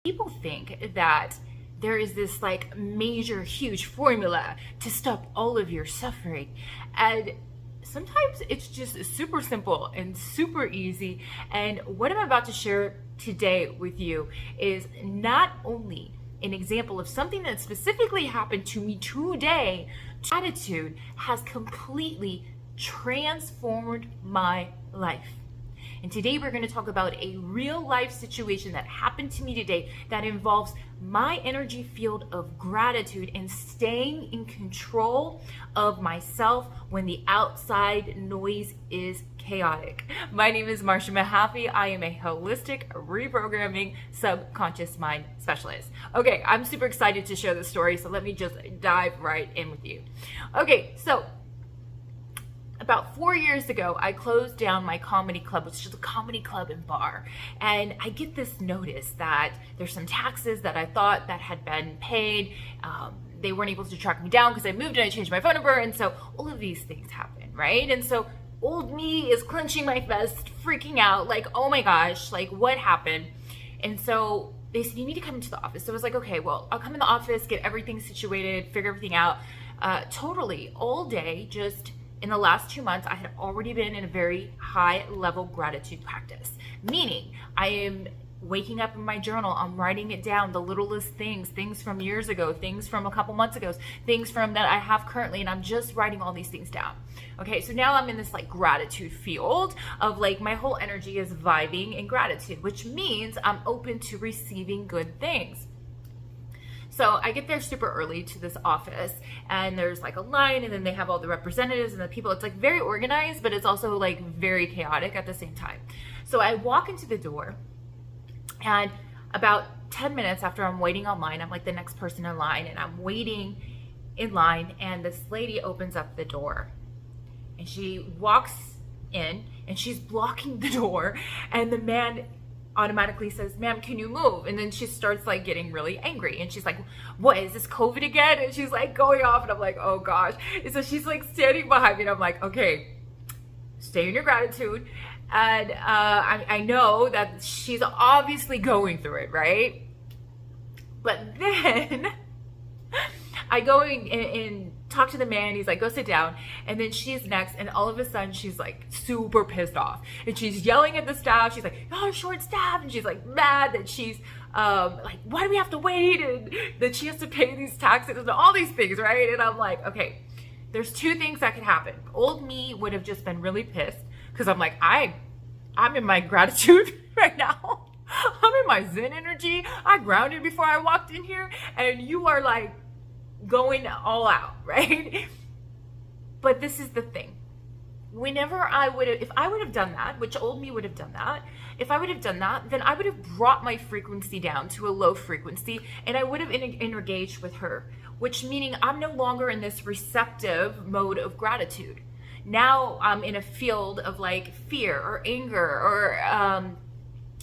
People think that there is this like major, huge formula to stop all of your suffering. And sometimes it's just super simple and super easy. And what I'm about to share today with you is not only an example of something that specifically happened to me today. Gratitude has completely transformed my life. And today we're going to talk about a real life situation that happened to me today that involves my energy field of gratitude and staying in control of myself when the outside noise is chaotic. My name is Mahaffey. I am a holistic reprogramming subconscious mind specialist. Okay, I'm super excited to share this story, so let me just dive right in with you. Okay, so about 4 years ago, I closed down my comedy club, which is a comedy club and bar. And I get this notice that there's some taxes that I thought that had been paid. They weren't able to track me down because I moved and I changed my phone number. And so all of these things happen, right? And so old me is clenching my fist, freaking out, like, oh my gosh, like what happened? And so they said, you need to come into the office. So I was like, okay, well, I'll come in the office, get everything situated, figure everything out. Totally all day, just in the last 2 months, I had already been in a very high level gratitude practice, meaning I am waking up in my journal, I'm writing it down, the littlest things from years ago, things from a couple months ago, things from that I have currently, and I'm just writing all these things down. Okay, so now I'm in this like gratitude field of like my whole energy is vibing in gratitude, which means I'm open to receiving good things. So I get there super early to this office and there's like a line and then they have all the representatives and the people. It's like very organized, but it's also like very chaotic at the same time. So I walk into the door and about 10 minutes after I'm waiting online, I'm like the next person in line and I'm waiting in line and this lady opens up the door and she walks in and she's blocking the door and the man automatically says, ma'am, can you move? And then she starts like getting really angry and she's like, what is this, COVID again? And she's like going off and I'm like, oh gosh. And so she's like standing behind me and I'm like, okay, stay in your gratitude. And I know that she's obviously going through it, right? But then I go and talk to the man. He's like, go sit down. And then she's next. And all of a sudden, she's like super pissed off. And she's yelling at the staff. She's like, oh, short staff. And she's like mad that she's like, why do we have to wait? And that she has to pay these taxes and all these things, right? And I'm like, okay, there's two things that could happen. Old me would have just been really pissed because I'm like, I'm in my gratitude right now. I'm in my Zen energy. I grounded before I walked in here. And you are like, going all out, right? But this is the thing. Whenever if I would have done that, which old me would have done that, if I would have done that, then I would have brought my frequency down to a low frequency and I would have engaged with her, which meaning I'm no longer in this receptive mode of gratitude. Now I'm in a field of like fear or anger or,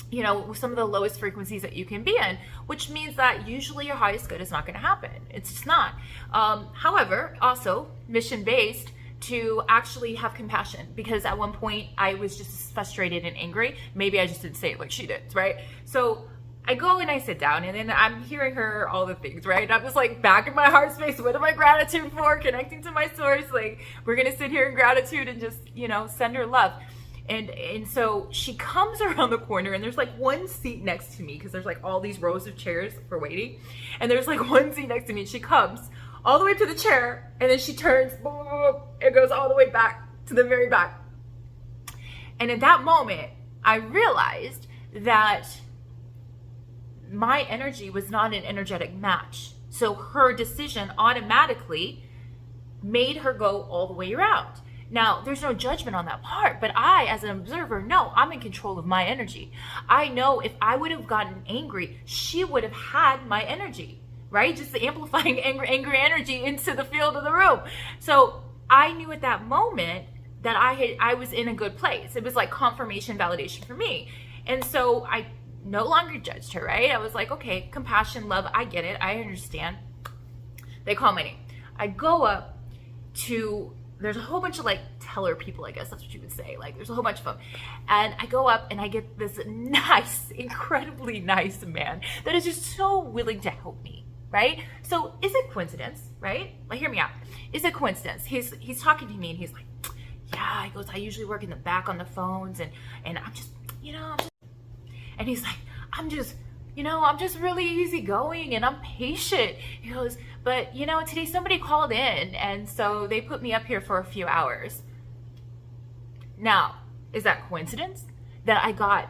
you know, some of the lowest frequencies that you can be in, which means that usually your highest good is not going to happen. It's just not. However, also mission-based to actually have compassion, because at one point I was just frustrated and angry. Maybe I just didn't say it like she did, right? So I go and I sit down and then I'm hearing her all the things, right? I'm just like back in my heart space. What am I gratitude for? Connecting to my source. Like we're going to sit here in gratitude and just, you know, send her love. And so she comes around the corner and there's like one seat next to me because there's like all these rows of chairs for waiting. And there's like one seat next to me and she comes all the way to the chair and then she turns and goes all the way back to the very back. And at that moment, I realized that my energy was not an energetic match. So her decision automatically made her go all the way around. Now, there's no judgment on that part, but I, as an observer, know I'm in control of my energy. I know if I would have gotten angry, she would have had my energy, right? Just amplifying angry energy into the field of the room. So I knew at that moment that I was in a good place. It was like confirmation, validation for me. And so I no longer judged her, right? I was like, okay, compassion, love, I get it. I understand. They call my name. I go up to there's a whole bunch of like teller people, I guess that's what you would say. Like there's a whole bunch of them. And I go up and I get this nice, incredibly nice man that is just so willing to help me, right? So is it coincidence, right? Like hear me out. Is it coincidence? He's talking to me and he's like, yeah, he goes, I usually work in the back on the phones and I'm just, and he's like, I'm just really easygoing and I'm patient. He goes, but today somebody called in and so they put me up here for a few hours. Now, is that coincidence that I got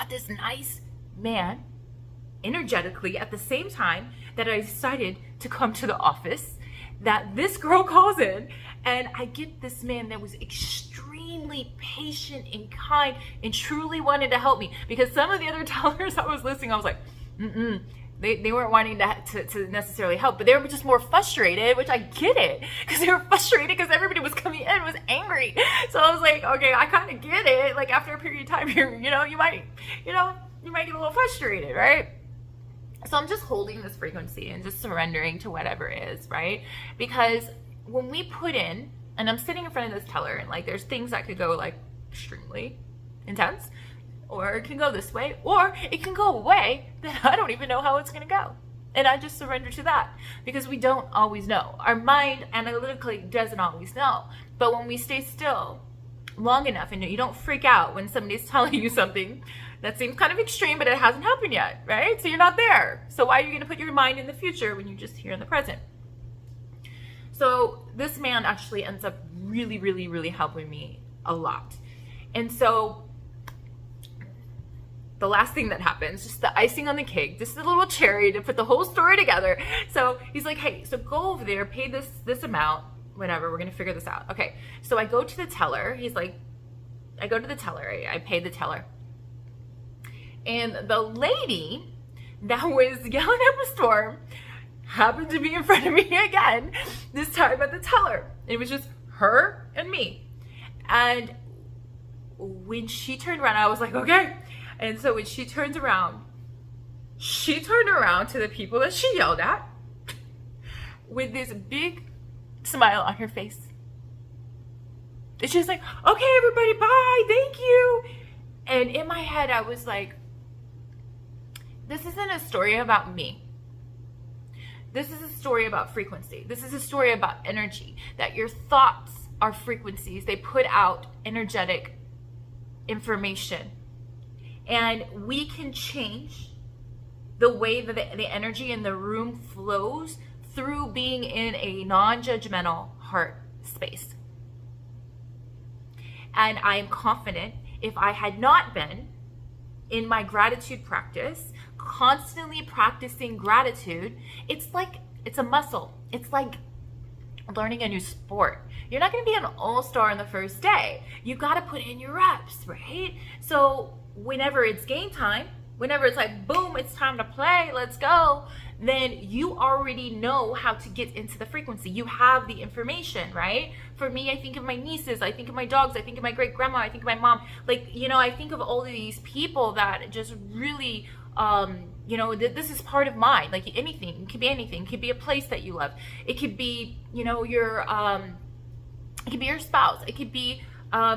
this nice man energetically at the same time that I decided to come to the office, that this girl calls in and I get this man that was extremely patient and kind and truly wanted to help me? Because some of the other tellers I was listening, I was like, They weren't wanting to necessarily help, but they were just more frustrated, which I get it, because they were frustrated because everybody was coming in was angry. So I was like, okay, I kind of get it. Like after a period of time, you might get a little frustrated, right? So I'm just holding this frequency and just surrendering to whatever is, right? Because when we put in, and I'm sitting in front of this teller, and like there's things that could go like extremely intense, or it can go this way, or it can go away that I don't even know how it's going to go. And I just surrender to that because we don't always know. Our mind analytically doesn't always know. But when we stay still long enough and you don't freak out when somebody's telling you something that seems kind of extreme, but it hasn't happened yet, right? So you're not there. So why are you going to put your mind in the future when you're just here in the present? So this man actually ends up really, really, really helping me a lot. And so the last thing that happens, just the icing on the cake, just a little cherry to put the whole story together. So he's like, hey, so go over there, pay this amount, whatever, we're gonna figure this out. Okay, so I go to the teller. He's like, I go to the teller, I pay the teller. And the lady that was yelling up a storm happened to be in front of me again, this time at the teller. It was just her and me. And when she turned around, I was like, okay. And so when she turned around to the people that she yelled at with this big smile on her face. And she was like, okay, everybody, bye, thank you. And in my head, I was like, this isn't a story about me. This is a story about frequency. This is a story about energy, that your thoughts are frequencies. They put out energetic information. And we can change the way that the energy in the room flows through being in a non-judgmental heart space. And I am confident if I had not been in my gratitude practice, constantly practicing gratitude, it's a muscle. It's like learning a new sport. You're not going to be an all-star on the first day. You got to put in your reps, right? So whenever it's game time, whenever it's like, boom, it's time to play, let's go, then you already know how to get into the frequency. You have the information, right? For me, I think of my nieces, I think of my dogs, I think of my great grandma, I think of my mom. Like, I think of all of these people that just really, this is part of mine. Like anything, it could be anything. It could be a place that you love. It could be, it could be your spouse. It could be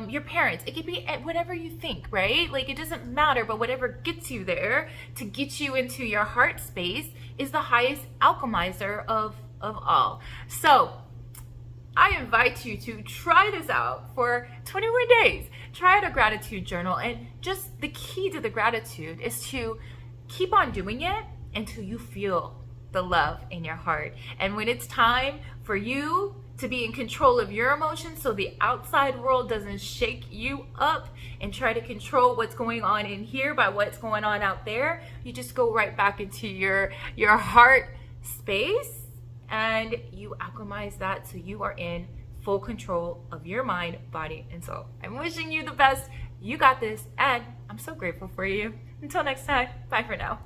your parents. It could be whatever you think, right? Like it doesn't matter, but whatever gets you there to get you into your heart space is the highest alchemizer of all. So I invite you to try this out for 21 days. Try out a gratitude journal, and just the key to the gratitude is to keep on doing it until you feel the love in your heart. And when it's time for you to be in control of your emotions so the outside world doesn't shake you up and try to control what's going on in here by what's going on out there, you just go right back into your heart space and you alchemize that so you are in full control of your mind, body, and soul. I'm wishing you the best. You got this, and I'm so grateful for you. Until next time, bye for now.